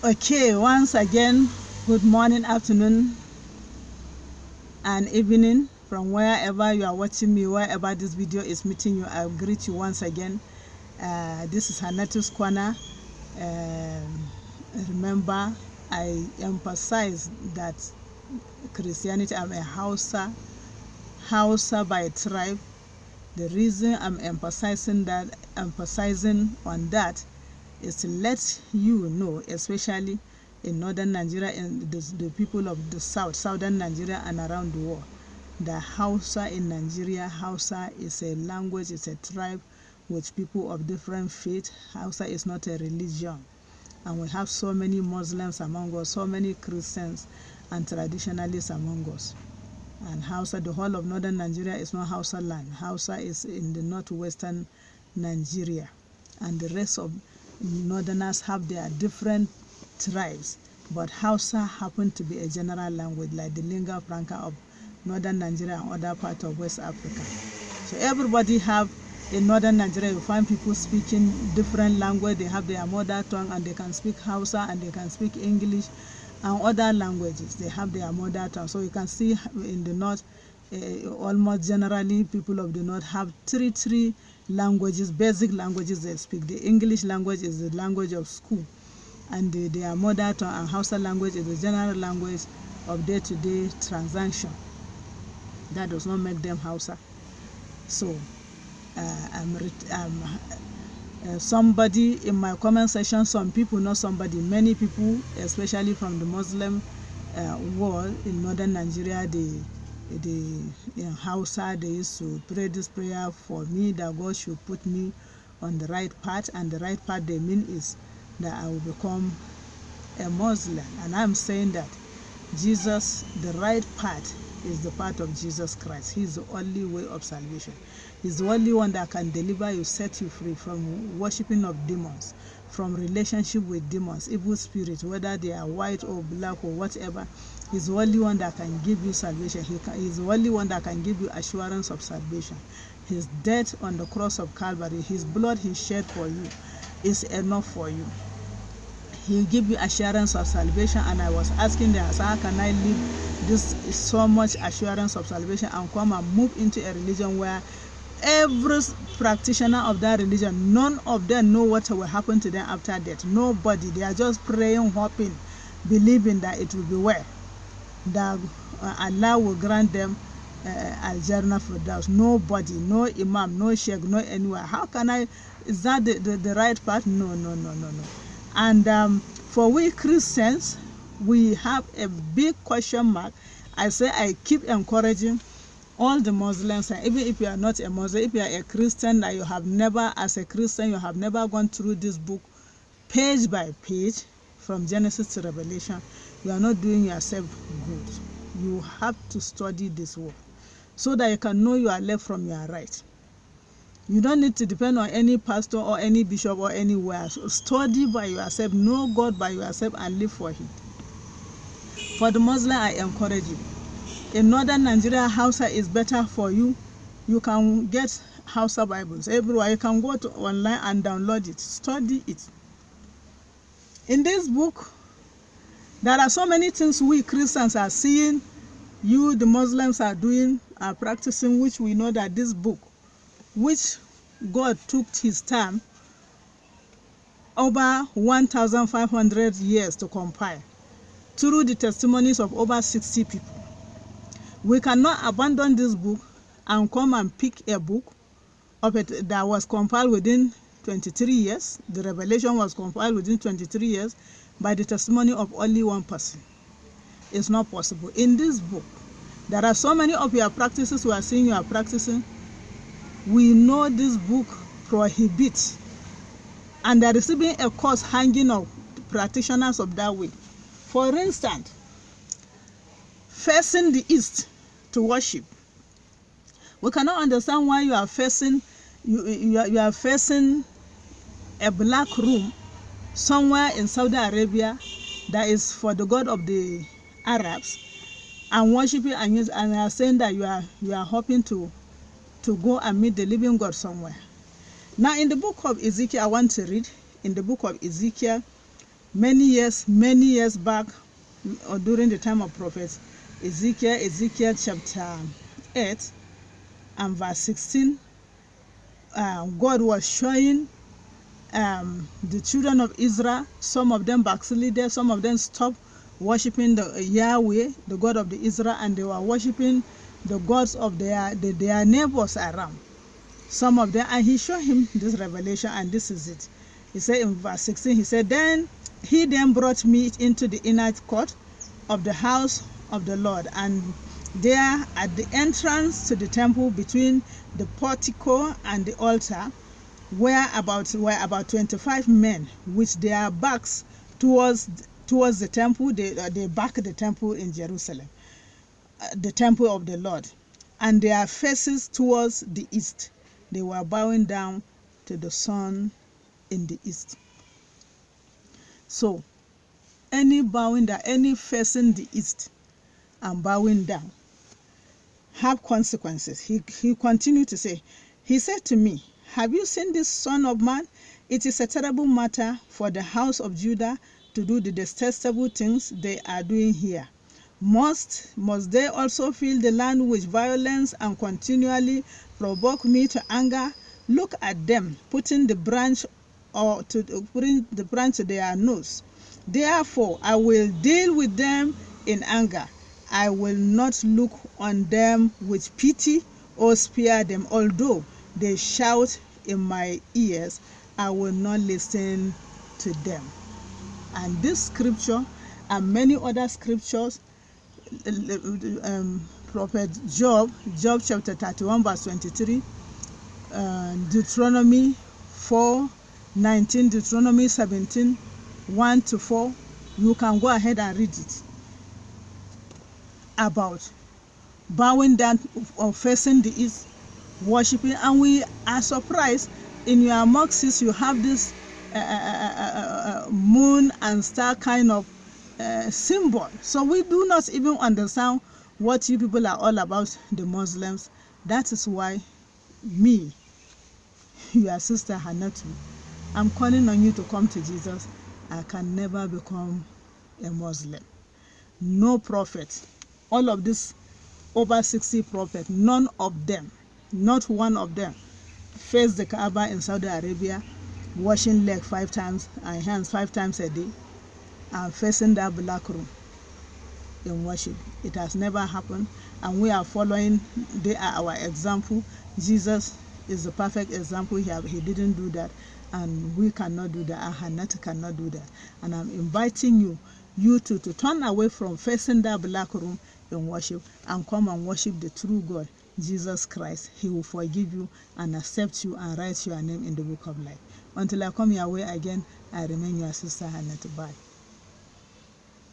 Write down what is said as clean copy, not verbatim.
Okay, once again, good morning, afternoon, and evening from wherever you are watching me, wherever this video is meeting you. I greet you once again. This is Hannatu's Corner. Remember, I emphasize that Christianity, I'm a Hausa by tribe. The reason I'm emphasizing on that is to let you know, especially in northern Nigeria and the people of the southern Nigeria and around the world, that Hausa in Nigeria, Hausa is a language, it's a tribe with people of different faith. Hausa is not a religion. And we have so many Muslims among us, so many Christians and traditionalists among us. And Hausa, the whole of northern Nigeria is not Hausa land. Hausa is in the northwestern Nigeria. And the rest of northerners have their different tribes. But Hausa happen to be a general language, like the lingua franca of northern Nigeria and other parts of West Africa. So everybody have, in northern Nigeria, you find people speaking different language. They have their mother tongue, and they can speak Hausa, and they can speak English and other languages. They have their mother tongue. So you can see in the north, almost generally, people of the north have three languages, basic languages they speak. The English language is the language of school, and their mother tongue and Hausa language is the general language of day-to-day transaction. That does not make them Hausa. So somebody in my comment section, some people, not somebody, many people, especially from the Muslim world in northern Nigeria, in Hausa, they used to pray this prayer for me, that God should put me on the right path. And the right path they mean is that I will become a Muslim. And I'm saying that Jesus, the right path is the path of Jesus Christ. He's the only way of salvation. He's the only one that can deliver you, set you free from worshiping of demons, from relationship with demons, evil spirits, whether they are white or black or whatever. He's the only one that can give you salvation. He's the only one that can give you assurance of salvation. His death on the cross of Calvary, his blood he shed for you, is enough for you. He'll give you assurance of salvation. And I was asking them, how can I live this so much assurance of salvation and come and move into a religion where every practitioner of that religion, none of them know what will happen to them after death? Nobody. They are just praying, hoping, believing that it will be well, that Allah will grant them Al-Jannah Firdaus. Nobody, no imam, no sheikh, no anywhere. How can I? Is that the right path? No. And for we Christians, we have a big question mark. I keep encouraging all the Muslims, and even if you are not a Muslim, if you are a Christian, that you have never, as a Christian, you have never gone through this book page by page from Genesis to Revelation, you are not doing yourself good. You have to study this work so that you can know your left from your right. You don't need to depend on any pastor or any bishop or anywhere. So study by yourself, know God by yourself, and live for Him. For the Muslim, I encourage you. In northern Nigeria, Hausa is better for you. You can get Hausa Bibles everywhere. You can go to online and download it. Study it. In this book, there are so many things we Christians are seeing, you, the Muslims, are doing, are practicing, which we know that this book, which God took his time, over 1,500 years to compile, through the testimonies of over 60 people. We cannot abandon this book and come and pick a book of it that was compiled within 23 years. The Revelation was compiled within 23 years by the testimony of only one person. It's not possible. In this book, there are so many of your practices we are seeing you are practicing. We know this book prohibits, and there is even a cost hanging of practitioners of that way. For instance, facing the east to worship. We cannot understand why you are facing you are facing a black room somewhere in Saudi Arabia that is for the God of the Arabs, and worshiping, and you are saying that you are hoping to go and meet the living God somewhere. Now in the book of Ezekiel, I want to read in the book of Ezekiel many years back, or during the time of prophet Ezekiel chapter 8 and verse 16, God was showing the children of Israel, some of them backslided, some of them stopped worshiping the Yahweh, the God of the Israel, and they were worshiping the gods of their neighbors around. Some of them, and he showed him this revelation, and this is it. He said in verse 16, he said, Then he brought me into the inner court of the house of the Lord, and there at the entrance to the temple between the portico and the altar were about 25 men with their backs towards the temple. They backed the temple in Jerusalem, the temple of the Lord, and their faces towards the east. They were bowing down to the sun in the east. So any bowing down, any facing the east and bowing down have consequences. He continued to say, he said to me, Have you seen this, son of man? It is a terrible matter for the house of Judah to do the detestable things they are doing here. Must they also fill the land with violence and continually provoke me to anger? Look at them, putting the branch to their nose. Therefore, I will deal with them in anger. I will not look on them with pity or spare them. Although they shout in my ears, I will not listen to them. And this scripture and many other scriptures, prophet Job chapter 31 verse 23, Deuteronomy 4:19, Deuteronomy 17 1-4, you can go ahead and read it, about bowing down or facing the east, worshiping. And we are surprised in your mosques you have this moon and star kind of symbol. So we do not even understand what you people are all about, the Muslims. That is why me, your sister Hannatu, I'm calling on you to come to Jesus. I can never become a Muslim. No prophet, all of this over 60 prophets, none of them, not one of them, faced the Kaaba in Saudi Arabia, washing leg 5 times and hands 5 times a day, and facing that black room in worship. It has never happened, and we are following. They are our example. Jesus is the perfect example. He didn't do that, and we cannot do that, and Hannatu cannot do that. And I'm inviting you to turn away from facing that black room in worship and come and worship the true God, Jesus Christ. He will forgive you and accept you and write your name in the book of life. Until I come your way again, I remain your sister Hannatu. Bye.